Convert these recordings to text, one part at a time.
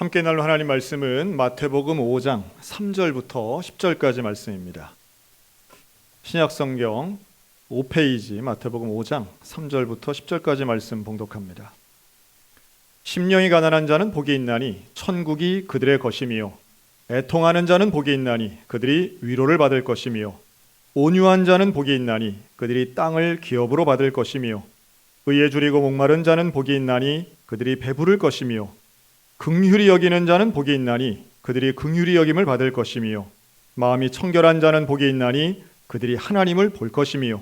함께 나눌 하나님 말씀은 마태복음 5장 3절부터 10절까지 말씀입니다. 신약성경 5페이지 마태복음 5장 3절부터 10절까지 말씀 봉독합니다. 심령이 가난한 자는 복이 있나니 천국이 그들의 것이며, 애통하는 자는 복이 있나니 그들이 위로를 받을 것이며, 온유한 자는 복이 있나니 그들이 땅을 기업으로 받을 것이며, 의에 줄이고 목마른 자는 복이 있나니 그들이 배부를 것이며, 긍휼히 여기는 자는 복이 있나니 그들이 긍휼히 여김을 받을 것이며, 마음이 청결한 자는 복이 있나니 그들이 하나님을 볼 것이며,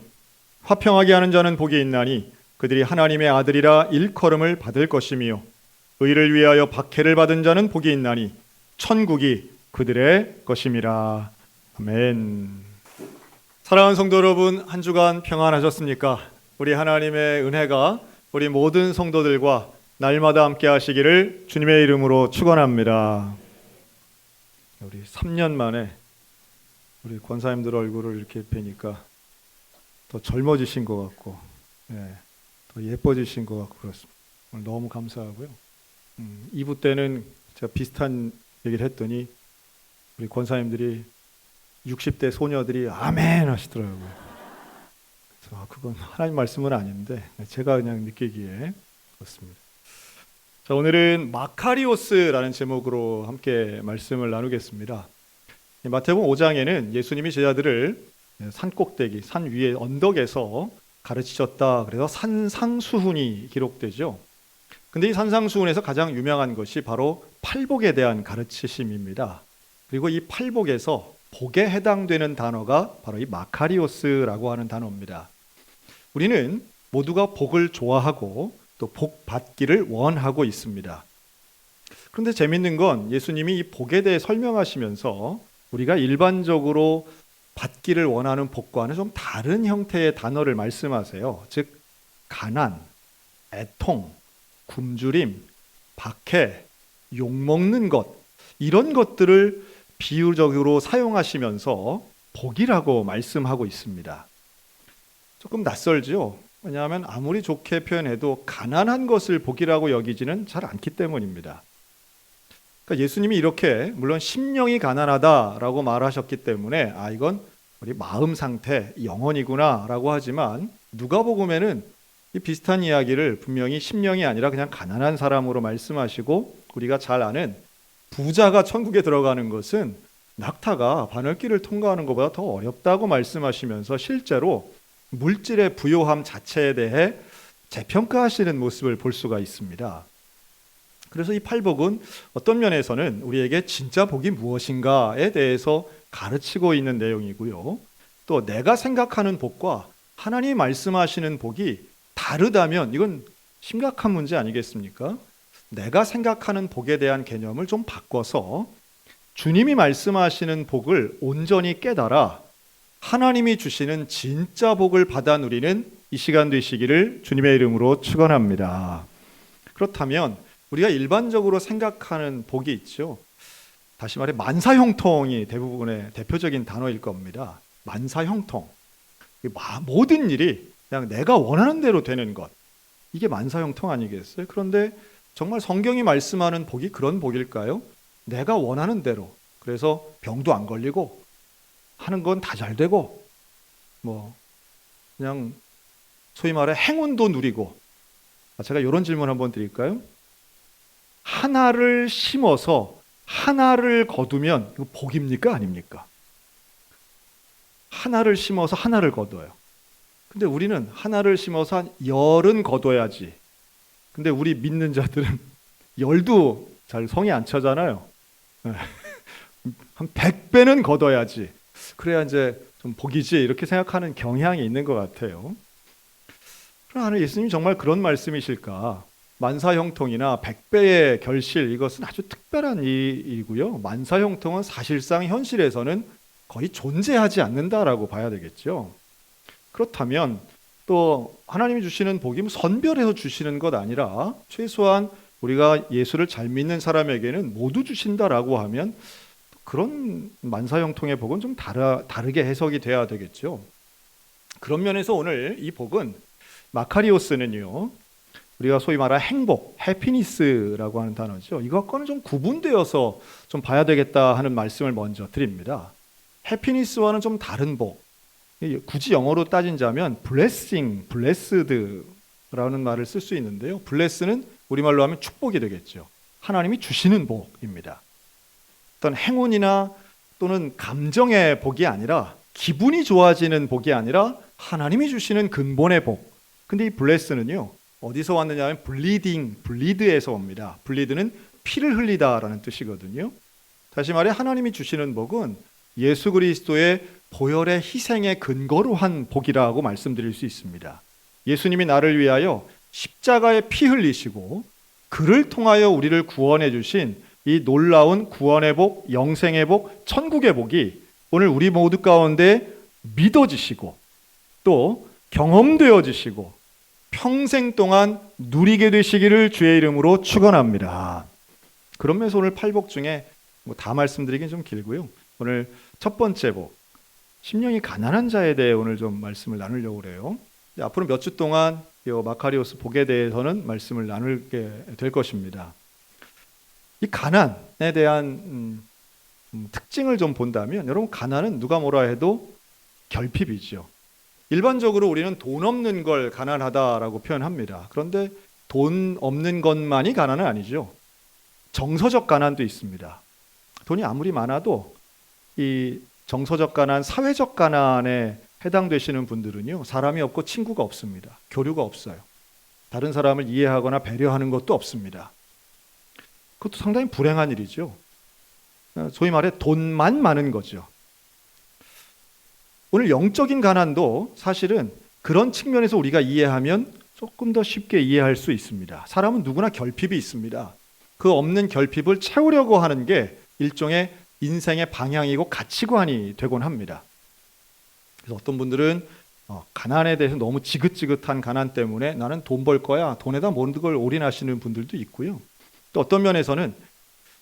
화평하게 하는 자는 복이 있나니 그들이 하나님의 아들이라 일컬음을 받을 것이며, 의를 위하여 박해를 받은 자는 복이 있나니 천국이 그들의 것임이라. 아멘. 사랑하는 성도 여러분, 한 주간 평안하셨습니까? 우리 하나님의 은혜가 우리 모든 성도들과 날마다 함께 하시기를 주님의 이름으로 축원합니다. 우리 3년 만에 우리 권사님들 얼굴을 이렇게 뵈니까 더 젊어지신 것 같고, 더 예뻐지신 것 같고 그렇습니다. 오늘 너무 감사하고요. 2부 때는 제가 비슷한 얘기를 했더니 우리 권사님들이 60대 소녀들이 아멘 하시더라고요. 그래서 그건 하나님 말씀은 아닌데 제가 그냥 느끼기에 그렇습니다. 자, 오늘은 마카리오스라는 제목으로 함께 말씀을 나누겠습니다. 마태복음 5장에는 예수님이 제자들을 산 꼭대기, 산 위의 언덕에서 가르치셨다. 그래서 산상수훈이 기록되죠. 근데 이 산상수훈에서 가장 유명한 것이 바로 팔복에 대한 가르치심입니다. 그리고 이 팔복에서 복에 해당되는 단어가 바로 이 마카리오스라고 하는 단어입니다. 우리는 모두가 복을 좋아하고 또 복 받기를 원하고 있습니다. 그런데 재밌는 건 예수님이 이 복에 대해 설명하시면서 우리가 일반적으로 받기를 원하는 복과는 좀 다른 형태의 단어를 말씀하세요. 즉 가난, 애통, 굶주림, 박해, 욕먹는 것, 이런 것들을 비유적으로 사용하시면서 복이라고 말씀하고 있습니다. 조금 낯설죠? 왜냐하면 아무리 좋게 표현해도 가난한 것을 복이라고 여기지는 잘 않기 때문입니다. 그러니까 예수님이 이렇게 물론 심령이 가난하다라고 말하셨기 때문에 이건 우리 마음 상태, 영혼이구나 라고 하지만 누가복음에는 이 비슷한 이야기를 분명히 심령이 아니라 그냥 가난한 사람으로 말씀하시고, 우리가 잘 아는 부자가 천국에 들어가는 것은 낙타가 바늘길을 통과하는 것보다 더 어렵다고 말씀하시면서 실제로 물질의 부요함 자체에 대해 재평가하시는 모습을 볼 수가 있습니다. 그래서 이 팔복은 어떤 면에서는 우리에게 진짜 복이 무엇인가에 대해서 가르치고 있는 내용이고요. 또 내가 생각하는 복과 하나님이 말씀하시는 복이 다르다면 이건 심각한 문제 아니겠습니까? 내가 생각하는 복에 대한 개념을 좀 바꿔서 주님이 말씀하시는 복을 온전히 깨달아 하나님이 주시는 진짜 복을 받아 누리는 이 시간 되시기를 주님의 이름으로 축원합니다. 그렇다면 우리가 일반적으로 생각하는 복이 있죠. 다시 말해 만사형통이 대부분의 대표적인 단어일 겁니다. 만사형통. 모든 일이 그냥 내가 원하는 대로 되는 것. 이게 만사형통 아니겠어요? 그런데 정말 성경이 말씀하는 복이 그런 복일까요? 내가 원하는 대로. 그래서 병도 안 걸리고 하는 건 다 잘 되고 그냥 소위 말해 행운도 누리고. 제가 이런 질문 한번 드릴까요? 하나를 심어서 하나를 거두면 이거 복입니까? 아닙니까? 하나를 심어서 하나를 거둬요. 근데 우리는 하나를 심어서 한 10은 거둬야지. 근데 우리 믿는 자들은 10도 잘 성이 안 차잖아요. 한 100배는 거둬야지. 그래야 이제 좀 복이지, 이렇게 생각하는 경향이 있는 것 같아요. 그러나 예수님이 정말 그런 말씀이실까? 만사형통이나 100배의 결실, 이것은 아주 특별한 일이고요. 만사형통은 사실상 현실에서는 거의 존재하지 않는다라고 봐야 되겠죠. 그렇다면 또 하나님이 주시는 복이 선별해서 주시는 것 아니라 최소한 우리가 예수를 잘 믿는 사람에게는 모두 주신다라고 하면 그런 만사형통의 복은 좀 다르게 해석이 돼야 되겠죠. 그런 면에서 오늘 이 복은 마카리오스는요, 우리가 소위 말하는 행복, 해피니스라고 하는 단어죠. 이것과는 좀 구분되어서 좀 봐야 되겠다 하는 말씀을 먼저 드립니다. 해피니스와는 좀 다른 복. 굳이 영어로 따진다면 blessing, blessed라는 말을 쓸 수 있는데요. bless는 우리말로 하면 축복이 되겠죠. 하나님이 주시는 복입니다. 어떤 행운이나 또는 감정의 복이 아니라, 기분이 좋아지는 복이 아니라 하나님이 주시는 근본의 복. 근데 이 bless는요, 어디서 왔느냐 하면 bleed에서 옵니다. bleed는 피를 흘리다라는 뜻이거든요. 다시 말해 하나님이 주시는 복은 예수 그리스도의 보혈의 희생의 근거로 한 복이라고 말씀드릴 수 있습니다. 예수님이 나를 위하여 십자가에 피 흘리시고 그를 통하여 우리를 구원해 주신 이 놀라운 구원의 복, 영생의 복, 천국의 복이 오늘 우리 모두 가운데 믿어지시고 또 경험되어지시고 평생 동안 누리게 되시기를 주의 이름으로 축원합니다. 그런 면에서 오늘 팔복 중에 다 말씀드리긴 좀 길고요. 오늘 첫 번째 복, 심령이 가난한 자에 대해 오늘 좀 말씀을 나누려고 그래요. 앞으로 몇 주 동안 이 마카리오스 복에 대해서는 말씀을 나누게 될 것입니다. 이 가난에 대한 특징을 좀 본다면, 여러분, 가난은 누가 뭐라 해도 결핍이죠. 일반적으로 우리는 돈 없는 걸 가난하다라고 표현합니다. 그런데 돈 없는 것만이 가난은 아니죠. 정서적 가난도 있습니다. 돈이 아무리 많아도 이 정서적 가난, 사회적 가난에 해당되시는 분들은요, 사람이 없고 친구가 없습니다. 교류가 없어요. 다른 사람을 이해하거나 배려하는 것도 없습니다. 그것도 상당히 불행한 일이죠. 소위 말해 돈만 많은 거죠. 오늘 영적인 가난도 사실은 그런 측면에서 우리가 이해하면 조금 더 쉽게 이해할 수 있습니다. 사람은 누구나 결핍이 있습니다. 그 없는 결핍을 채우려고 하는 게 일종의 인생의 방향이고 가치관이 되곤 합니다. 그래서 어떤 분들은 가난에 대해서 너무 지긋지긋한 가난 때문에 나는 돈 벌 거야, 돈에다 모든 걸 올인하시는 분들도 있고요. 또 어떤 면에서는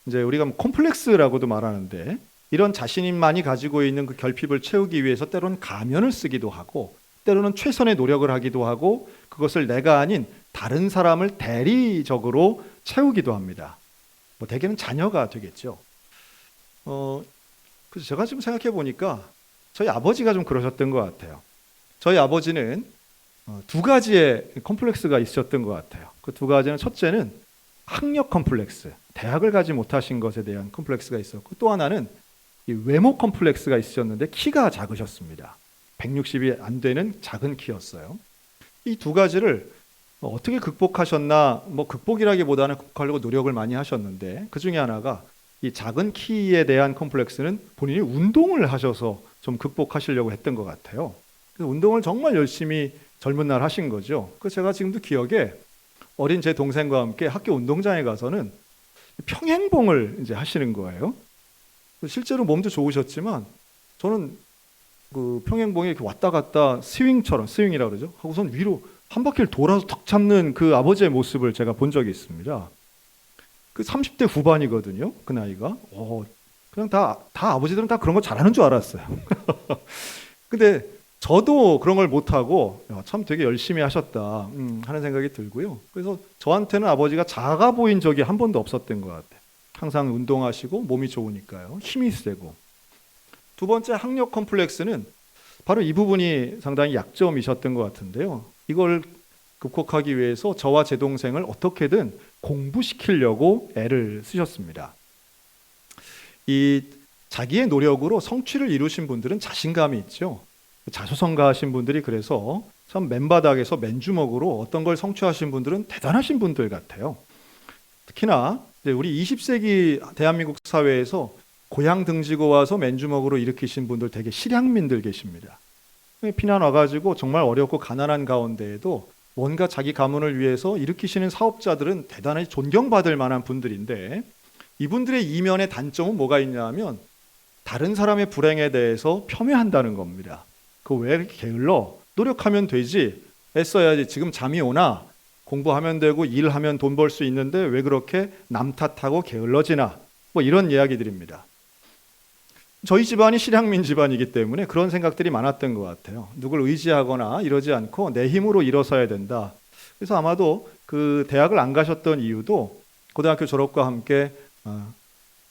이제 우리가 콤플렉스라고도 말하는데, 이런 자신만이 가지고 있는 그 결핍을 채우기 위해서 때로는 가면을 쓰기도 하고, 때로는 최선의 노력을 하기도 하고, 그것을 내가 아닌 다른 사람을 대리적으로 채우기도 합니다. 대개는 자녀가 되겠죠. 그래서 제가 지금 생각해 보니까 저희 아버지가 좀 그러셨던 것 같아요. 저희 아버지는 두 가지의 컴플렉스가 있으셨던 것 같아요. 그 두 가지는, 첫째는 학력 컴플렉스, 대학을 가지 못하신 것에 대한 컴플렉스가 있었고, 또 하나는 이 외모 컴플렉스가 있으셨는데 키가 작으셨습니다. 160이 안 되는 작은 키였어요. 이 두 가지를 어떻게 극복하셨나, 극복이라기보다는 극복하려고 노력을 많이 하셨는데, 그 중에 하나가 이 작은 키에 대한 컴플렉스는 본인이 운동을 하셔서 좀 극복하시려고 했던 것 같아요. 그래서 운동을 정말 열심히 젊은 날 하신 거죠. 그래서 제가 지금도 기억에 어린 제 동생과 함께 학교 운동장에 가서는 평행봉을 이제 하시는 거예요. 실제로 몸도 좋으셨지만 저는 그 평행봉에 이렇게 왔다 갔다 스윙이라고 그러죠. 하고선 위로 한 바퀴를 돌아서 턱 잡는 그 아버지의 모습을 제가 본 적이 있습니다. 그 30대 후반이거든요. 그 나이가. 그냥 다 아버지들은 다 그런 거 잘하는 줄 알았어요. 근데 저도 그런 걸 못하고 참 되게 열심히 하셨다 하는 생각이 들고요. 그래서 저한테는 아버지가 작아 보인 적이 한 번도 없었던 것 같아요. 항상 운동하시고 몸이 좋으니까요. 힘이 세고. 두 번째, 학력 컴플렉스는 바로 이 부분이 상당히 약점이셨던 것 같은데요. 이걸 극복하기 위해서 저와 제 동생을 어떻게든 공부시키려고 애를 쓰셨습니다. 이 자기의 노력으로 성취를 이루신 분들은 자신감이 있죠. 자수성가하신 분들이 그래서 참 맨바닥에서 맨주먹으로 어떤 걸 성취하신 분들은 대단하신 분들 같아요. 특히나 우리 20세기 대한민국 사회에서 고향 등지고 와서 맨주먹으로 일으키신 분들 되게 실향민들 계십니다. 피난 와가지고 정말 어렵고 가난한 가운데에도 뭔가 자기 가문을 위해서 일으키시는 사업자들은 대단히 존경받을 만한 분들인데, 이분들의 이면의 단점은 뭐가 있냐면 다른 사람의 불행에 대해서 폄훼한다는 겁니다. 그 왜 게을러? 노력하면 되지. 애써야지. 지금 잠이 오나? 공부하면 되고 일하면 돈 벌 수 있는데 왜 그렇게 남 탓하고 게을러지나? 이런 이야기들입니다. 저희 집안이 실향민 집안이기 때문에 그런 생각들이 많았던 것 같아요. 누굴 의지하거나 이러지 않고 내 힘으로 일어서야 된다. 그래서 아마도 그 대학을 안 가셨던 이유도 고등학교 졸업과 함께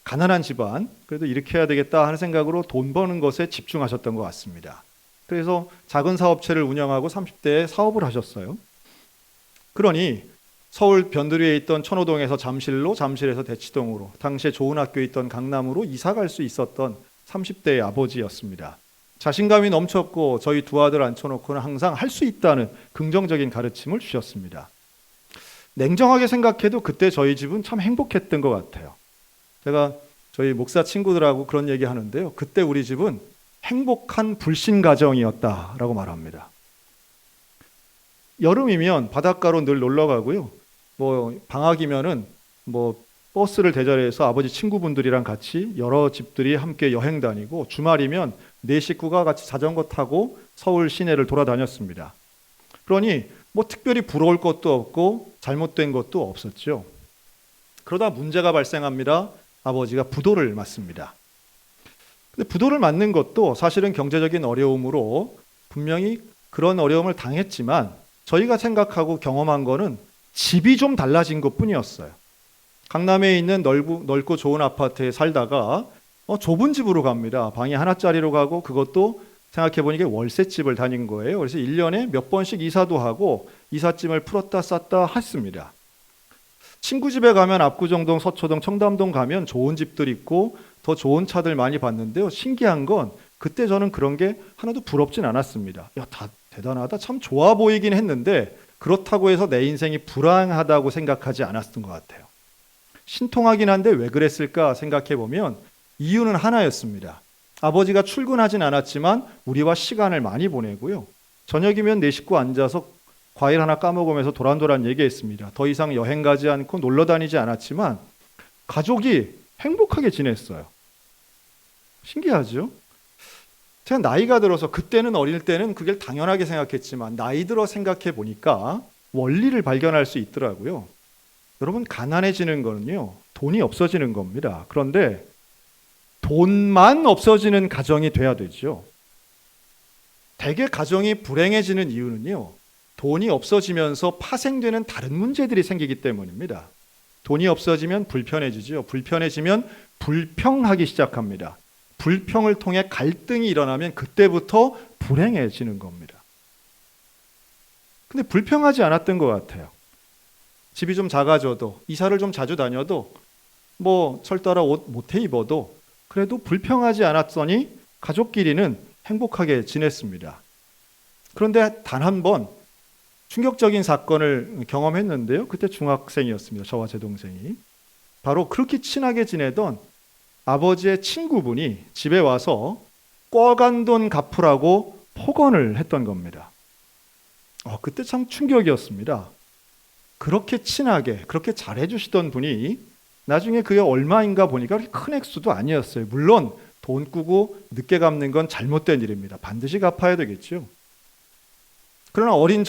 가난한 집안, 그래도 이렇게 해야 되겠다 하는 생각으로 돈 버는 것에 집중하셨던 것 같습니다. 그래서 작은 사업체를 운영하고 30대에 사업을 하셨어요. 그러니 서울 변두리에 있던 천호동에서 잠실로, 잠실에서 대치동으로, 당시에 좋은 학교에 있던 강남으로 이사 갈 수 있었던 30대의 아버지였습니다. 자신감이 넘쳤고 저희 두 아들 앉혀놓고는 항상 할 수 있다는 긍정적인 가르침을 주셨습니다. 냉정하게 생각해도 그때 저희 집은 참 행복했던 것 같아요. 제가 저희 목사 친구들하고 그런 얘기 하는데요. 그때 우리 집은 행복한 불신 가정이었다라고 말합니다. 여름이면 바닷가로 늘 놀러 가고요. 방학이면은 버스를 대절해서 아버지 친구분들이랑 같이 여러 집들이 함께 여행 다니고, 주말이면 네 식구가 같이 자전거 타고 서울 시내를 돌아다녔습니다. 그러니 특별히 부러울 것도 없고 잘못된 것도 없었죠. 그러다 문제가 발생합니다. 아버지가 부도를 맞습니다. 근데 부도를 맞는 것도 사실은 경제적인 어려움으로 분명히 그런 어려움을 당했지만, 저희가 생각하고 경험한 거는 집이 좀 달라진 것뿐이었어요. 강남에 있는 넓고 좋은 아파트에 살다가 좁은 집으로 갑니다. 방이 하나짜리로 가고, 그것도 생각해보니까 월세집을 다닌 거예요. 그래서 1년에 몇 번씩 이사도 하고 이삿짐을 풀었다 쌌다 했습니다. 친구 집에 가면 압구정동, 서초동, 청담동 가면 좋은 집들 있고 더 좋은 차들 많이 봤는데요. 신기한 건 그때 저는 그런 게 하나도 부럽진 않았습니다. 야, 다 대단하다, 참 좋아 보이긴 했는데 그렇다고 해서 내 인생이 불행하다고 생각하지 않았던 것 같아요. 신통하긴 한데 왜 그랬을까 생각해보면 이유는 하나였습니다. 아버지가 출근하진 않았지만 우리와 시간을 많이 보내고요. 저녁이면 네 식구 앉아서 과일 하나 까먹으면서 도란도란 얘기했습니다. 더 이상 여행 가지 않고 놀러 다니지 않았지만 가족이 행복하게 지냈어요. 신기하죠? 제가 나이가 들어서, 그때는 어릴 때는 그게 당연하게 생각했지만 나이 들어 생각해 보니까 원리를 발견할 수 있더라고요. 여러분, 가난해지는 거는요, 돈이 없어지는 겁니다. 그런데 돈만 없어지는 가정이 돼야 되죠. 대개 가정이 불행해지는 이유는요, 돈이 없어지면서 파생되는 다른 문제들이 생기기 때문입니다. 돈이 없어지면 불편해지죠. 불편해지면 불평하기 시작합니다. 불평을 통해 갈등이 일어나면 그때부터 불행해지는 겁니다. 근데 불평하지 않았던 것 같아요. 집이 좀 작아져도, 이사를 좀 자주 다녀도, 철따라 옷 못해 입어도 그래도 불평하지 않았더니 가족끼리는 행복하게 지냈습니다. 그런데 단 한 번 충격적인 사건을 경험했는데요. 그때 중학생이었습니다. 저와 제 동생이. 바로 그렇게 친하게 지내던 아버지의 친구분이 집에 와서 꿔간 돈 갚으라고 폭언을 했던 겁니다. 그때 참 충격이었습니다. 그렇게 친하게, 그렇게 잘해주시던 분이 나중에 그게 얼마인가 보니까 그렇게 큰 액수도 아니었어요. 물론 돈 꾸고 늦게 갚는 건 잘못된 일입니다. 반드시 갚아야 되겠죠. 그러나 어린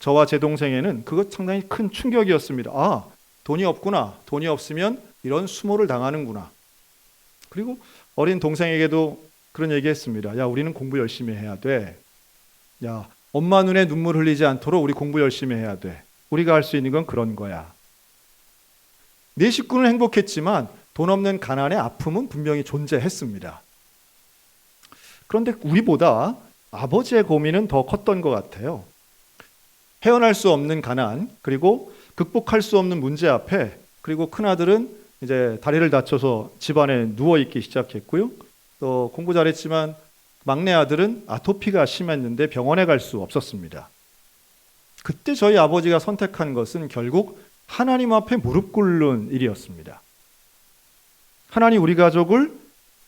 저와 제 동생에는 그것 상당히 큰 충격이었습니다. 돈이 없구나. 돈이 없으면 이런 수모를 당하는구나. 그리고 어린 동생에게도 그런 얘기했습니다. 야, 우리는 공부 열심히 해야 돼. 야, 엄마 눈에 눈물 흘리지 않도록 우리 공부 열심히 해야 돼. 우리가 할 수 있는 건 그런 거야. 네 식구는 행복했지만 돈 없는 가난의 아픔은 분명히 존재했습니다. 그런데 우리보다 아버지의 고민은 더 컸던 것 같아요. 헤어날 수 없는 가난, 그리고 극복할 수 없는 문제 앞에, 그리고 큰아들은 이제 다리를 다쳐서 집안에 누워있기 시작했고요. 또 공부 잘했지만 막내 아들은 아토피가 심했는데 병원에 갈 수 없었습니다. 그때 저희 아버지가 선택한 것은 결국 하나님 앞에 무릎 꿇는 일이었습니다. 하나님, 우리 가족을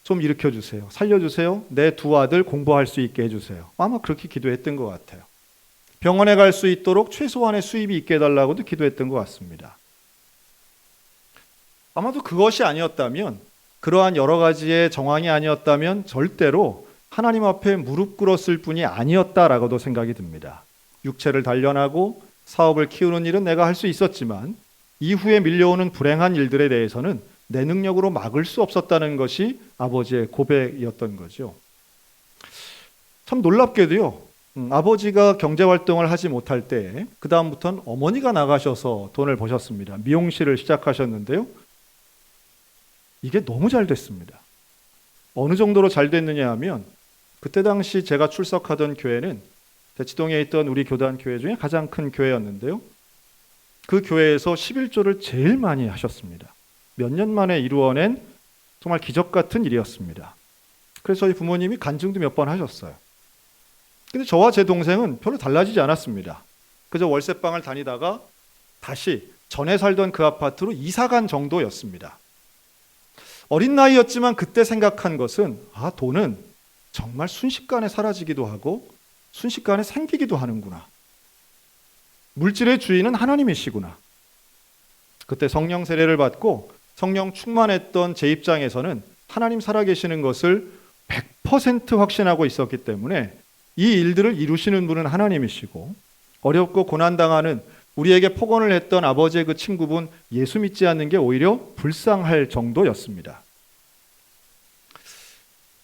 좀 일으켜주세요. 살려주세요. 내 두 아들 공부할 수 있게 해주세요. 아마 그렇게 기도했던 것 같아요. 병원에 갈 수 있도록 최소한의 수입이 있게 해달라고도 기도했던 것 같습니다. 아마도 그것이 아니었다면, 그러한 여러 가지의 정황이 아니었다면 절대로 하나님 앞에 무릎 꿇었을 뿐이 아니었다라고도 생각이 듭니다. 육체를 단련하고 사업을 키우는 일은 내가 할 수 있었지만 이후에 밀려오는 불행한 일들에 대해서는 내 능력으로 막을 수 없었다는 것이 아버지의 고백이었던 거죠. 참 놀랍게도요, 아버지가 경제활동을 하지 못할 때 그 다음부터는 어머니가 나가셔서 돈을 버셨습니다. 미용실을 시작하셨는데요. 이게 너무 잘 됐습니다. 어느 정도로 잘 됐느냐 하면 그때 당시 제가 출석하던 교회는 대치동에 있던 우리 교단 교회 중에 가장 큰 교회였는데요. 그 교회에서 11조를 제일 많이 하셨습니다. 몇 년 만에 이루어낸 정말 기적 같은 일이었습니다. 그래서 저희 부모님이 간증도 몇 번 하셨어요. 근데 저와 제 동생은 별로 달라지지 않았습니다. 그저 월세방을 다니다가 다시 전에 살던 그 아파트로 이사간 정도였습니다. 어린 나이였지만 그때 생각한 것은 돈은 정말 순식간에 사라지기도 하고 순식간에 생기기도 하는구나. 물질의 주인은 하나님이시구나. 그때 성령 세례를 받고 성령 충만했던 제 입장에서는 하나님 살아계시는 것을 100% 확신하고 있었기 때문에 이 일들을 이루시는 분은 하나님이시고 어렵고 고난당하는 우리에게 폭언을 했던 아버지의 그 친구분 예수 믿지 않는 게 오히려 불쌍할 정도였습니다.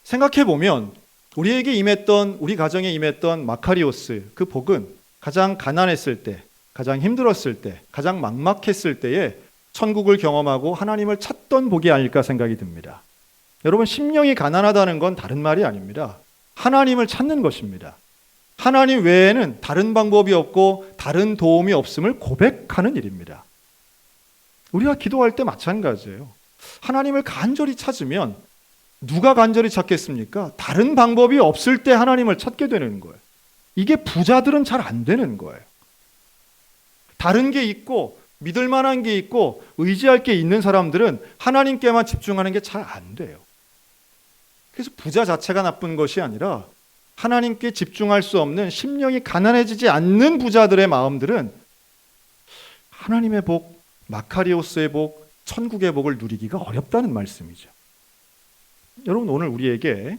생각해보면 우리에게 임했던, 우리 가정에 임했던 마카리오스 그 복은 가장 가난했을 때, 가장 힘들었을 때, 가장 막막했을 때에 천국을 경험하고 하나님을 찾던 복이 아닐까 생각이 듭니다. 여러분, 심령이 가난하다는 건 다른 말이 아닙니다. 하나님을 찾는 것입니다. 하나님 외에는 다른 방법이 없고 다른 도움이 없음을 고백하는 일입니다. 우리가 기도할 때 마찬가지예요. 하나님을 간절히 찾으면 누가 간절히 찾겠습니까? 다른 방법이 없을 때 하나님을 찾게 되는 거예요. 이게 부자들은 잘 안 되는 거예요. 다른 게 있고 믿을 만한 게 있고 의지할 게 있는 사람들은 하나님께만 집중하는 게 잘 안 돼요. 그래서 부자 자체가 나쁜 것이 아니라 하나님께 집중할 수 없는 심령이 가난해지지 않는 부자들의 마음들은 하나님의 복, 마카리오스의 복, 천국의 복을 누리기가 어렵다는 말씀이죠. 여러분, 오늘 우리에게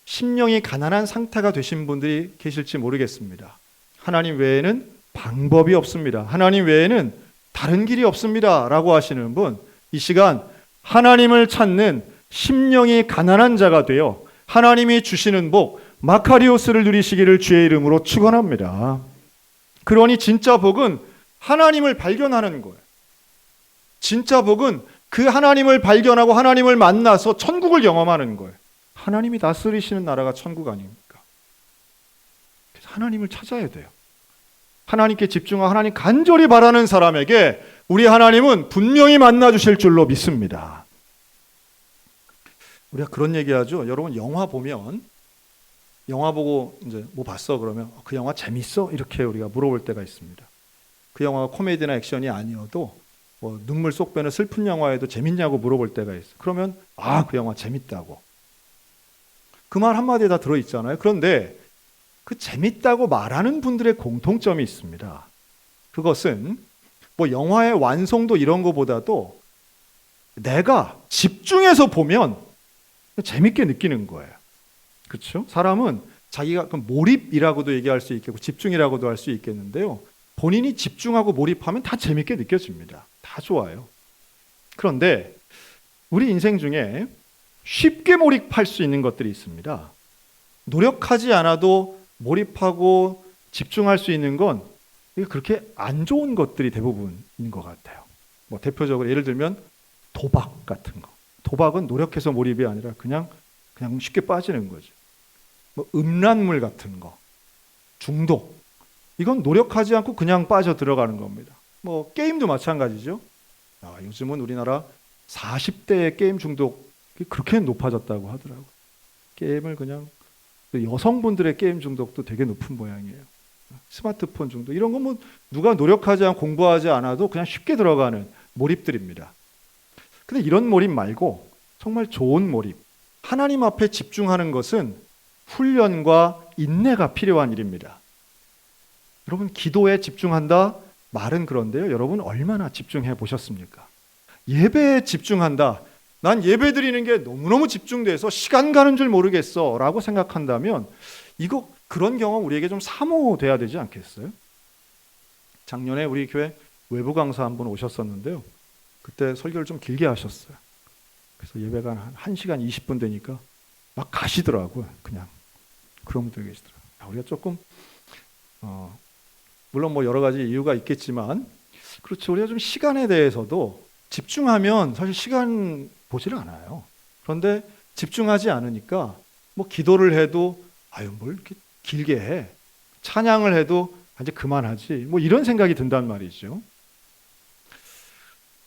심령이 가난한 상태가 되신 분들이 계실지 모르겠습니다. 하나님 외에는 방법이 없습니다. 하나님 외에는 다른 길이 없습니다 라고 하시는 분, 이 시간 하나님을 찾는 심령이 가난한 자가 되어 하나님이 주시는 복 마카리오스를 누리시기를 주의 이름으로 축원합니다. 그러니 진짜 복은 하나님을 발견하는 거예요. 진짜 복은 그 하나님을 발견하고 하나님을 만나서 천국을 경험하는 거예요. 하나님이 다스리시는 나라가 천국 아닙니까? 그래서 하나님을 찾아야 돼요. 하나님께 집중하고 하나님 간절히 바라는 사람에게 우리 하나님은 분명히 만나 주실 줄로 믿습니다. 우리가 그런 얘기하죠. 여러분, 영화 보면 영화 보고 이제 뭐 봤어? 그러면 그 영화 재밌어? 이렇게 우리가 물어볼 때가 있습니다. 그 영화가 코미디나 액션이 아니어도 뭐 눈물 쏙 빼는 슬픈 영화에도 재밌냐고 물어볼 때가 있어요. 그러면 그 영화 재밌다고. 그 말 한마디에 다 들어있잖아요. 그런데 그 재밌다고 말하는 분들의 공통점이 있습니다. 그것은 뭐 영화의 완성도 이런 거보다도 내가 집중해서 보면 재밌게 느끼는 거예요. 그렇죠? 사람은 자기가 몰입이라고도 얘기할 수 있겠고 집중이라고도 할 수 있겠는데요. 본인이 집중하고 몰입하면 다 재밌게 느껴집니다. 다 좋아요. 그런데 우리 인생 중에 쉽게 몰입할 수 있는 것들이 있습니다. 노력하지 않아도 몰입하고 집중할 수 있는 건 그렇게 안 좋은 것들이 대부분인 것 같아요. 뭐 대표적으로 예를 들면 도박 같은 거. 도박은 노력해서 몰입이 아니라 그냥 쉽게 빠지는 거죠. 뭐 음란물 같은 거, 중독. 이건 노력하지 않고 그냥 빠져 들어가는 겁니다. 뭐 게임도 마찬가지죠. 요즘은 우리나라 40대의 게임 중독이 그렇게 높아졌다고 하더라고요. 게임을 그냥 여성분들의 게임 중독도 되게 높은 모양이에요. 스마트폰 중독 이런 건 뭐 누가 노력하지 않고 공부하지 않아도 그냥 쉽게 들어가는 몰입들입니다. 근데 이런 몰입 말고 정말 좋은 몰입, 하나님 앞에 집중하는 것은 훈련과 인내가 필요한 일입니다. 여러분, 기도에 집중한다 말은 그런데요. 여러분 얼마나 집중해 보셨습니까? 예배에 집중한다. 난 예배 드리는 게 너무너무 집중돼서 시간 가는 줄 모르겠어 라고 생각한다면 그런 경험 우리에게 좀 사모돼야 되지 않겠어요? 작년에 우리 교회 외부 강사 한 분 오셨었는데요. 그때 설교를 좀 길게 하셨어요. 그래서 예배가 한 1시간 20분 되니까 막 가시더라고요. 그냥 그런 분들 계시더라고요. 우리가 조금 물론 뭐 여러 가지 이유가 있겠지만 그렇죠. 우리가 좀 시간에 대해서도 집중하면 사실 시간 보지를 않아요. 그런데 집중하지 않으니까 뭐 기도를 해도 뭘 이렇게 길게 해. 찬양을 해도 이제 그만하지. 뭐 이런 생각이 든단 말이죠.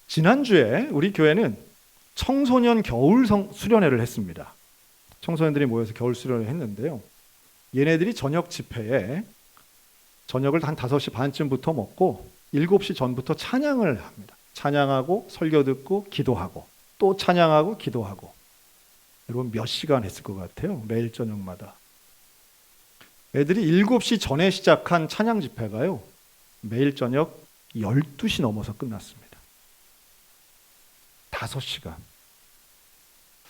지난주에 우리 교회는 청소년 겨울 수련회를 했습니다. 청소년들이 모여서 겨울 수련회를 했는데요. 얘네들이 저녁 집회에 저녁을 한 5시 반쯤부터 먹고 7시 전부터 찬양을 합니다. 찬양하고 설교 듣고 기도하고 또 찬양하고 기도하고. 여러분 몇 시간 했을 것 같아요? 매일 저녁마다. 애들이 7시 전에 시작한 찬양 집회가요. 매일 저녁 12시 넘어서 끝났습니다. 5시간.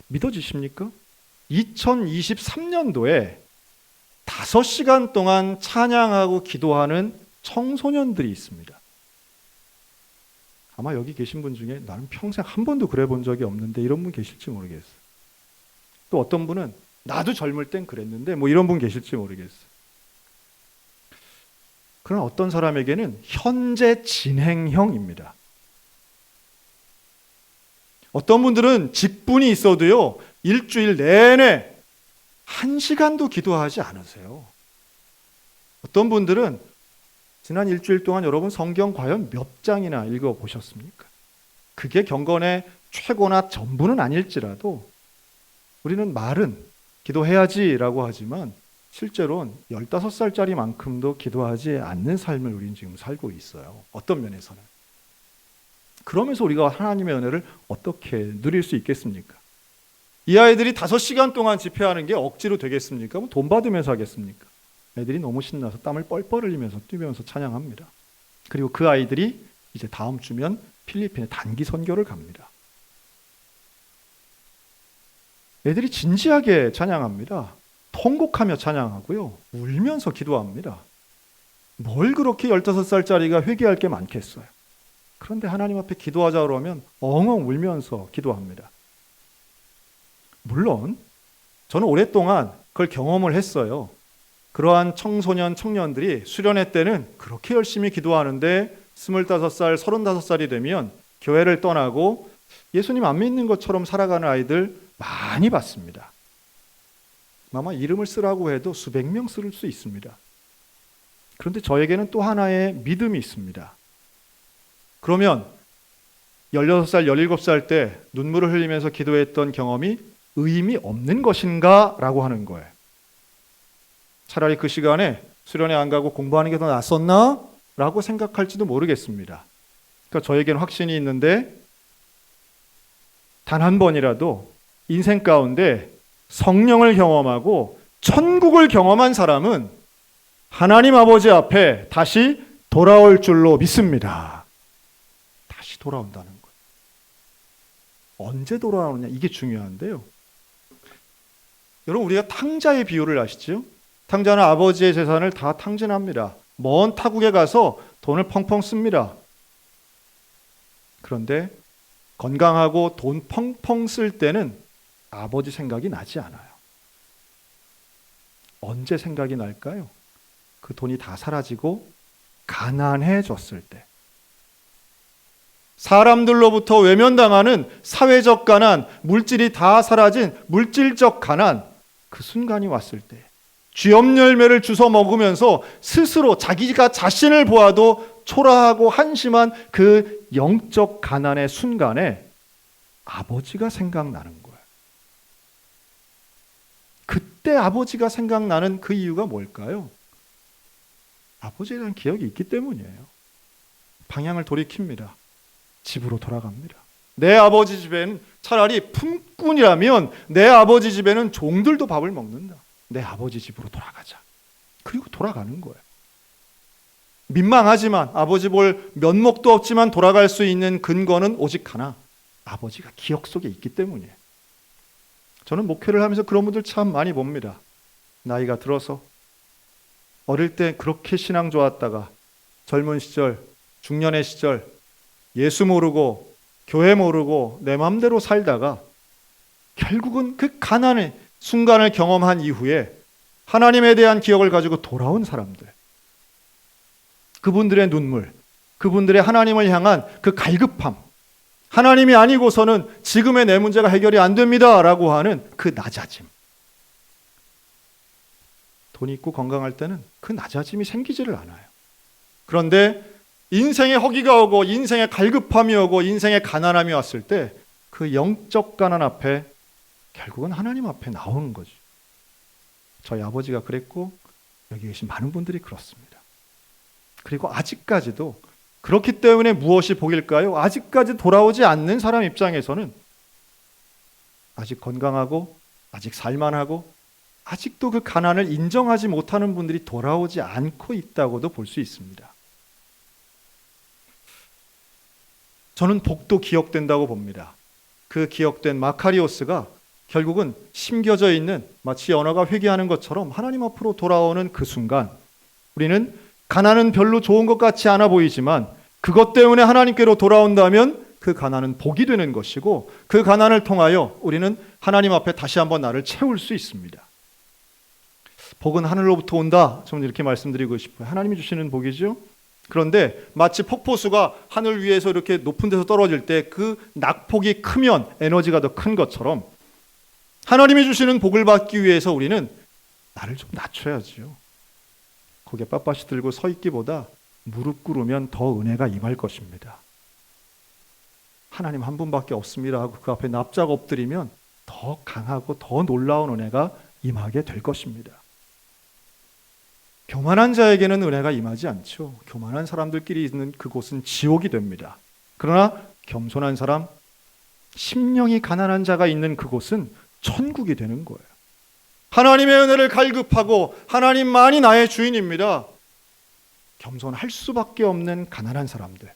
믿어지십니까? 2023년도에 5시간 동안 찬양하고 기도하는 청소년들이 있습니다. 아마 여기 계신 분 중에 나는 평생 한 번도 그래 본 적이 없는데 이런 분 계실지 모르겠어요. 또 어떤 분은 나도 젊을 땐 그랬는데 뭐 이런 분 계실지 모르겠어요. 그러나 어떤 사람에게는 현재 진행형입니다. 어떤 분들은 직분이 있어도요, 일주일 내내 1시간도 기도하지 않으세요. 어떤 분들은 지난 일주일 동안 여러분 성경 과연 몇 장이나 읽어보셨습니까? 그게 경건의 최고나 전부는 아닐지라도 우리는 말은 기도해야지라고 하지만 실제로는 15살짜리만큼도 기도하지 않는 삶을 우리는 지금 살고 있어요. 어떤 면에서는. 그러면서 우리가 하나님의 은혜를 어떻게 누릴 수 있겠습니까? 이 아이들이 5시간 동안 집회하는 게 억지로 되겠습니까? 뭐 돈 받으면서 하겠습니까? 애들이 너무 신나서 땀을 뻘뻘 흘리면서 뛰면서 찬양합니다. 그리고 그 아이들이 이제 다음 주면 필리핀에 단기 선교를 갑니다. 애들이 진지하게 찬양합니다. 통곡하며 찬양하고요. 울면서 기도합니다. 뭘 그렇게 15살짜리가 회개할 게 많겠어요. 그런데 하나님 앞에 기도하자 그러면 엉엉 울면서 기도합니다. 물론 저는 오랫동안 그걸 경험을 했어요. 그러한 청소년, 청년들이 수련회 때는 그렇게 열심히 기도하는데 25살, 35살이 되면 교회를 떠나고 예수님 안 믿는 것처럼 살아가는 아이들 많이 봤습니다. 아마 이름을 쓰라고 해도 수백 명 쓸 수 있습니다. 그런데 저에게는 또 하나의 믿음이 있습니다. 그러면 16살, 17살 때 눈물을 흘리면서 기도했던 경험이 의미 없는 것인가? 라고 하는 거예요. 차라리 그 시간에 수련회 안 가고 공부하는 게 더 낫었나? 라고 생각할지도 모르겠습니다. 그러니까 저에게는 확신이 있는데 단 한 번이라도 인생 가운데 성령을 경험하고 천국을 경험한 사람은 하나님 아버지 앞에 다시 돌아올 줄로 믿습니다. 다시 돌아온다는 거예요. 언제 돌아오느냐 이게 중요한데요. 여러분 우리가 탕자의 비유를 아시죠? 탕자는 아버지의 재산을 다 탕진합니다. 먼 타국에 가서 돈을 펑펑 씁니다. 그런데 건강하고 돈 펑펑 쓸 때는 아버지 생각이 나지 않아요. 언제 생각이 날까요? 그 돈이 다 사라지고 가난해졌을 때. 사람들로부터 외면당하는 사회적 가난, 물질이 다 사라진 물질적 가난, 그 순간이 왔을 때 쥐염 열매를 주워 먹으면서 스스로 자기가 자신을 보아도 초라하고 한심한 그 영적 가난의 순간에 아버지가 생각나는 거예요. 그때 아버지가 생각나는 그 이유가 뭘까요? 아버지에 대한 기억이 있기 때문이에요. 방향을 돌이킵니다. 집으로 돌아갑니다. 내 아버지 집에는 차라리 품꾼이라면 내 아버지 집에는 종들도 밥을 먹는다. 내 아버지 집으로 돌아가자. 그리고 돌아가는 거예요. 민망하지만 아버지 볼 면목도 없지만 돌아갈 수 있는 근거는 오직 하나. 아버지가 기억 속에 있기 때문이에요. 저는 목회를 하면서 그런 분들 참 많이 봅니다. 나이가 들어서 어릴 때 그렇게 신앙 좋았다가 젊은 시절, 중년의 시절 예수 모르고 교회 모르고 내 마음대로 살다가 결국은 그 가난의 순간을 경험한 이후에 하나님에 대한 기억을 가지고 돌아온 사람들, 그분들의 눈물, 그분들의 하나님을 향한 그 갈급함, 하나님이 아니고서는 지금의 내 문제가 해결이 안 됩니다 라고 하는 그 낮아짐. 돈이 있고 건강할 때는 그 낮아짐이 생기지를 않아요. 그런데 인생의 허기가 오고 인생의 갈급함이 오고 인생의 가난함이 왔을 때 그 영적 가난 앞에 결국은 하나님 앞에 나오는 거죠. 저희 아버지가 그랬고 여기 계신 많은 분들이 그렇습니다. 그리고 아직까지도 그렇기 때문에 무엇이 복일까요? 아직까지 돌아오지 않는 사람 입장에서는 아직 건강하고 아직 살만하고 아직도 그 가난을 인정하지 못하는 분들이 돌아오지 않고 있다고도 볼 수 있습니다. 저는 복도 기억된다고 봅니다. 그 기억된 마카리오스가 결국은 심겨져 있는 마치 연화가 회개하는 것처럼 하나님 앞으로 돌아오는 그 순간 우리는 가난은 별로 좋은 것 같지 않아 보이지만 그것 때문에 하나님께로 돌아온다면 그 가난은 복이 되는 것이고 그 가난을 통하여 우리는 하나님 앞에 다시 한번 나를 채울 수 있습니다. 복은 하늘로부터 온다. 저는 이렇게 말씀드리고 싶어요. 하나님이 주시는 복이죠. 그런데 마치 폭포수가 하늘 위에서 이렇게 높은 데서 떨어질 때 그 낙폭이 크면 에너지가 더 큰 것처럼 하나님이 주시는 복을 받기 위해서 우리는 나를 좀 낮춰야지요. 고개 빳빳이 들고 서 있기보다 무릎 꿇으면 더 은혜가 임할 것입니다. 하나님 한 분밖에 없습니다 하고 그 앞에 납작 엎드리면 더 강하고 더 놀라운 은혜가 임하게 될 것입니다. 교만한 자에게는 은혜가 임하지 않죠. 교만한 사람들끼리 있는 그곳은 지옥이 됩니다. 그러나 겸손한 사람, 심령이 가난한 자가 있는 그곳은 천국이 되는 거예요. 하나님의 은혜를 갈급하고 하나님만이 나의 주인입니다. 겸손할 수밖에 없는 가난한 사람들.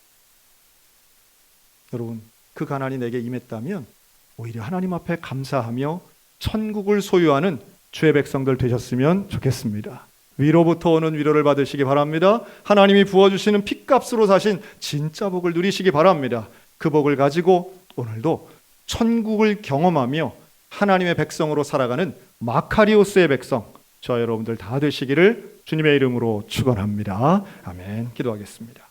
여러분, 그 가난이 내게 임했다면 오히려 하나님 앞에 감사하며 천국을 소유하는 주의 백성들 되셨으면 좋겠습니다. 위로부터 오는 위로를 받으시기 바랍니다. 하나님이 부어주시는 핏값으로 사신 진짜 복을 누리시기 바랍니다. 그 복을 가지고 오늘도 천국을 경험하며 하나님의 백성으로 살아가는 마카리오스의 백성, 저와 여러분들 다 되시기를 주님의 이름으로 축원합니다. 아멘. 기도하겠습니다.